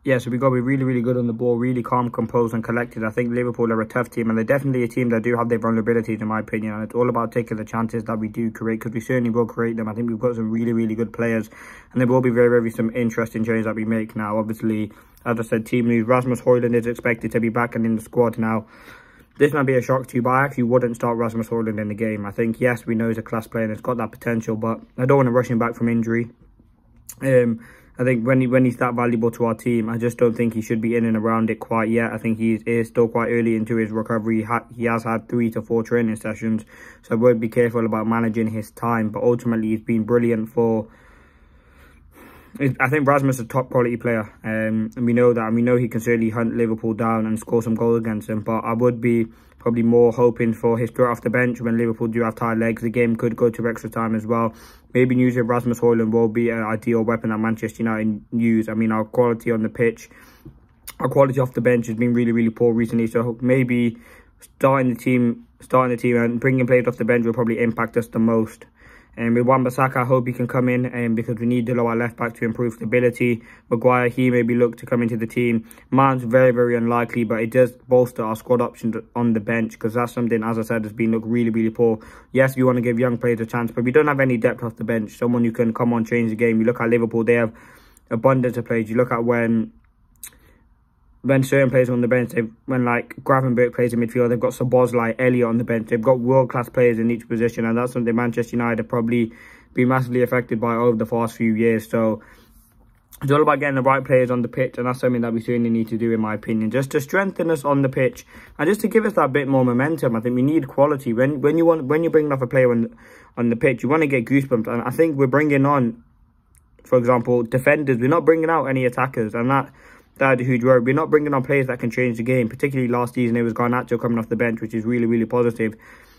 Yeah, so we've got to be really, really good on the ball, really calm, composed and collected. I think Liverpool are a tough team, and they're definitely a team that do have their vulnerabilities, in my opinion. And it's all about taking the chances that we do create, because we certainly will create them. I think we've got some really, really good players, and there will be very, very some interesting changes that we make now. Obviously, as I said, team news, Rasmus Højlund is expected to be back and in the squad now. This might be a shock to you, but I actually wouldn't start Rasmus Højlund in the game. I think, yes, we know he's a class player and he's got that potential, but I don't want to rush him back from injury. I think when he's that valuable to our team, I just don't think he should be in and around it quite yet. I think he is still quite early into his recovery. He has had 3 to 4 training sessions, so I would be careful about managing his time. But ultimately, he's been brilliant for... I think Rasmus is a top quality player, and we know that, and we know he can certainly hunt Liverpool down and score some goals against them. But I would be probably more hoping for his threat off the bench when Liverpool do have tired legs. The game could go to extra time as well. Maybe news of Rasmus Højlund will be an ideal weapon that Manchester United use. I mean, our quality on the pitch, our quality off the bench has been really, really poor recently. So maybe starting the team and bringing players off the bench will probably impact us the most. And with Wan-Bissaka, I hope he can come in because we need the lower left back to improve stability. Maguire, he maybe look to come into the team. Mount's very, very unlikely, but it does bolster our squad options on the bench, because that's something, as I said, has been look really, really poor. Yes, we want to give young players a chance, but we don't have any depth off the bench. Someone who can come on, change the game. You look at Liverpool, they have abundance of players. You look at when certain players on the bench, when like Gravenberch plays in midfield, they've got Szoboszlai, Elliott on the bench. They've got world-class players in each position, and that's something Manchester United have probably been massively affected by over the past few years. So it's all about getting the right players on the pitch, and that's something that we certainly need to do, in my opinion, just to strengthen us on the pitch and just to give us that bit more momentum. I think we need quality. When you're bringing off a player on the pitch, you want to get goosebumps, and I think we're bringing on, for example, defenders. We're not bringing out any attackers, and that had a huge worry. We're not bringing on players that can change the game. Particularly last season, it was Garnacho coming off the bench, which is really, really positive,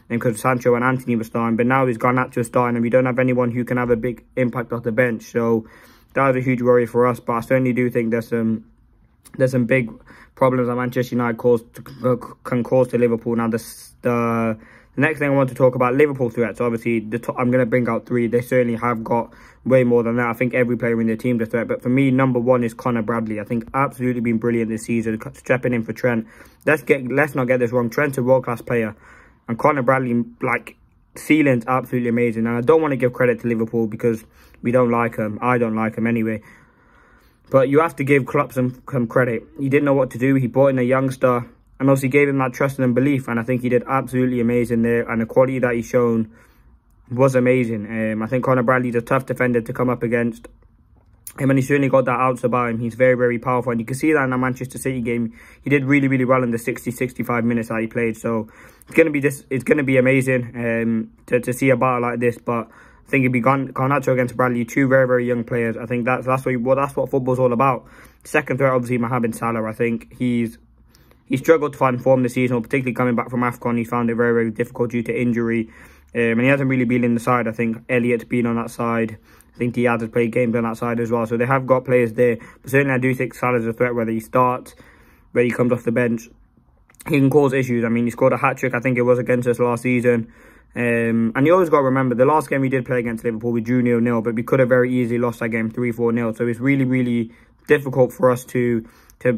and because Sancho and Antony were starting. But now it's Garnacho starting, and we don't have anyone who can have a big impact off the bench. So that was a huge worry for us. But I certainly do think there's some big problems that Manchester United can cause to Liverpool. Now, the next thing I want to talk about, Liverpool threats. Obviously, I'm going to bring out 3. They certainly have got way more than that. I think every player in their team is a threat. But for me, number 1 is Conor Bradley. I think absolutely been brilliant this season, stepping in for Trent. Let's not get this wrong. Trent's a world-class player. And Conor Bradley, like, ceiling's absolutely amazing. And I don't want to give credit to Liverpool because we don't like him. I don't like him anyway. But you have to give Klopp some credit. He didn't know what to do. He brought in a youngster, and also gave him that trust and belief, and I think he did absolutely amazing there, and the quality that he's shown was amazing. I think Conor Bradley's a tough defender to come up against, and when he certainly got that outs about him, he's very, very powerful, and you can see that in the Manchester City game. He did really, really well in the 60-65 minutes that he played, so it's gonna be amazing to see a battle like this. But I think it'd be Garnacho against Bradley, 2 very, very young players. I think that's what football's all about. Second threat, obviously, Mohamed Salah. I think he struggled to find form this season, particularly coming back from AFCON. He found it very, very difficult due to injury. And he hasn't really been in the side. I think Elliott's been on that side. I think Diaz has played games on that side as well. So they have got players there. But certainly I do think Salah's a threat, whether he starts, whether he comes off the bench. He can cause issues. I mean, he scored a hat-trick, I think it was, against us last season. And you always got to remember, the last game we did play against Liverpool, we drew 0-0. But we could have very easily lost that game 3-4-0. So it's really, really difficult for us to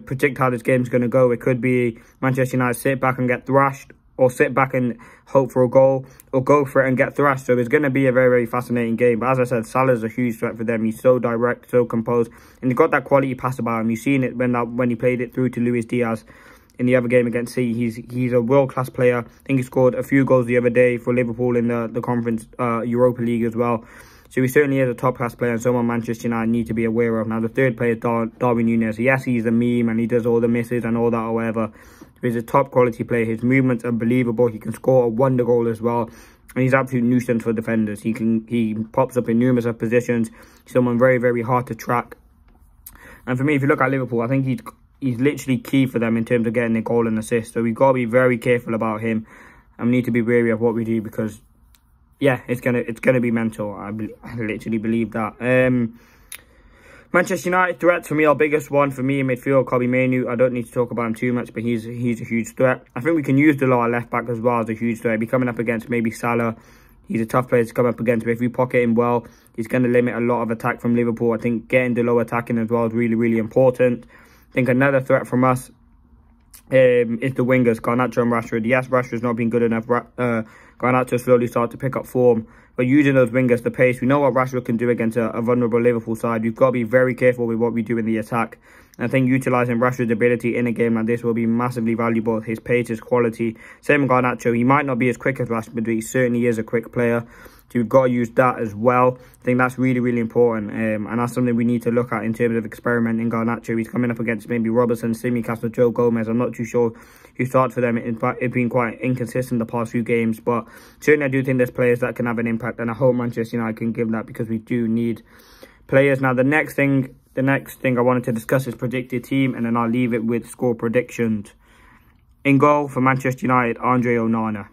predict how this game's going to go. It could be Manchester United sit back and get thrashed, or sit back and hope for a goal, or go for it and get thrashed. So it's going to be a very, very fascinating game. But as I said, Salah's a huge threat for them. He's so direct, so composed, and he's got that quality pass about him. You've seen it when he played it through to Luis Diaz in the other game against City. He's a world-class player. I think he scored a few goals the other day for Liverpool in the Conference Europa League as well. So he certainly is a top-class player, and someone Manchester United need to be aware of. Now, the third player is Darwin Núñez. Yes, he's a meme, and he does all the misses and all that, however. He's a top-quality player. His movement's unbelievable. He can score a wonder goal as well. And he's an absolute nuisance for defenders. He pops up in numerous of positions. He's someone very, very hard to track. And for me, if you look at Liverpool, I think he's literally key for them in terms of getting a goal and assist. So we've got to be very careful about him. And we need to be wary of what we do, because yeah, it's gonna be mental. I literally believe that. Manchester United threats for me, our biggest one for me in midfield, Kobbie Mainoo. I don't need to talk about him too much, but he's a huge threat. I think we can use the lower left back as well as a huge threat. Be coming up against maybe Salah. He's a tough player to come up against, but if we pocket him well, he's going to limit a lot of attack from Liverpool. I think getting the low attacking as well is really, really important. think another threat from us is the wingers, Garnacho and Rashford. Yes, Rashford's not been good enough. Garnacho slowly started to pick up form. But using those wingers, the pace, we know what Rashford can do against a vulnerable Liverpool side. We've got to be very careful with what we do in the attack. And I think utilising Rashford's ability in a game like this will be massively valuable. His pace, his quality. Same with Garnacho. He might not be as quick as Rashford, but he certainly is a quick player. So we've got to use that as well. I think that's really, really important. And that's something we need to look at in terms of experimenting Garnacho. He's coming up against maybe Robertson, Simicast, or Joe Gomez. I'm not too sure who started for them. It's been quite inconsistent the past few games. But certainly I do think there's players that can have an impact. And I hope Manchester United can give that, because we do need players. Now, the next thing I wanted to discuss is predicted team. And then I'll leave it with score predictions. In goal for Manchester United, Andre Onana.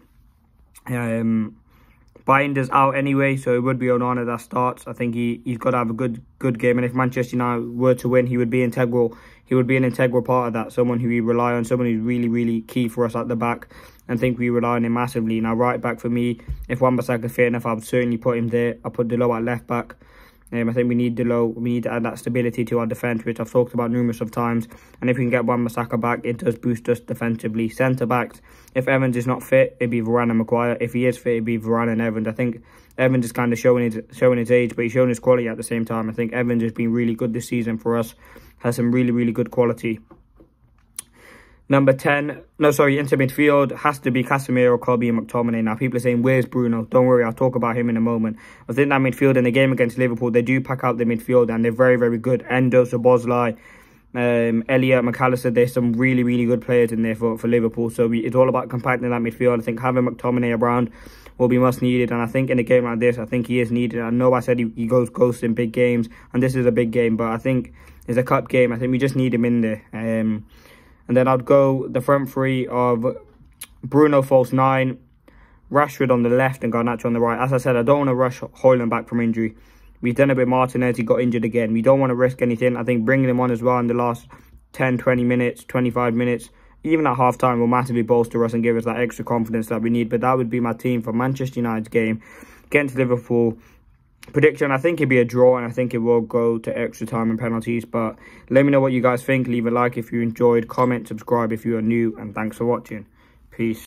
Binder's out anyway, so it would be Onana that starts. I think he's got to have a good game, and if Manchester United were to win, he would be integral. He would be an integral part of that. Someone who we rely on, someone who's really, really key for us at the back. And I think we rely on him massively. Now, right back for me, if Wan-Bissaka's fit enough, I would certainly put him there. I'll put Delo at left back. I think we need Delo. We need to add that stability to our defence, which I've talked about numerous of times. And if we can get Wan-Bissaka back, it does boost us defensively. Centre backs, if Evans is not fit, it'd be Varane and Maguire. If he is fit, it'd be Varane and Evans. I think Evans is kind of showing his age, but he's showing his quality at the same time. I think Evans has been really good this season for us. Has some really, really good quality. Number 10, into midfield, has to be Casemiro, Colby and McTominay. Now, people are saying, where's Bruno? Don't worry, I'll talk about him in a moment. I think that midfield in the game against Liverpool, they do pack out the midfield, and they're very, very good. Endo, Szoboszlai, Elliott, McAllister, there's some really, really good players in there for Liverpool. So it's all about compacting that midfield. I think having McTominay around will be much needed. And I think in a game like this, I think he is needed. I know I said he goes ghost in big games, and this is a big game, but I think it's a cup game. I think we just need him in there. And then I'd go the front three of Bruno false 9, Rashford on the left and Garnacho on the right. As I said, I don't want to rush Højlund back from injury. We've done it with Martinez, he got injured again. We don't want to risk anything. I think bringing him on as well in the last 10, 20 minutes, 25 minutes, even at half-time will massively bolster us and give us that extra confidence that we need. But that would be my team for Manchester United's game against Liverpool. Prediction, I think it'd be a draw, and I think it will go to extra time and penalties. But let me know what you guys think. Leave a like if you enjoyed, comment, subscribe if you are new, and thanks for watching. Peace.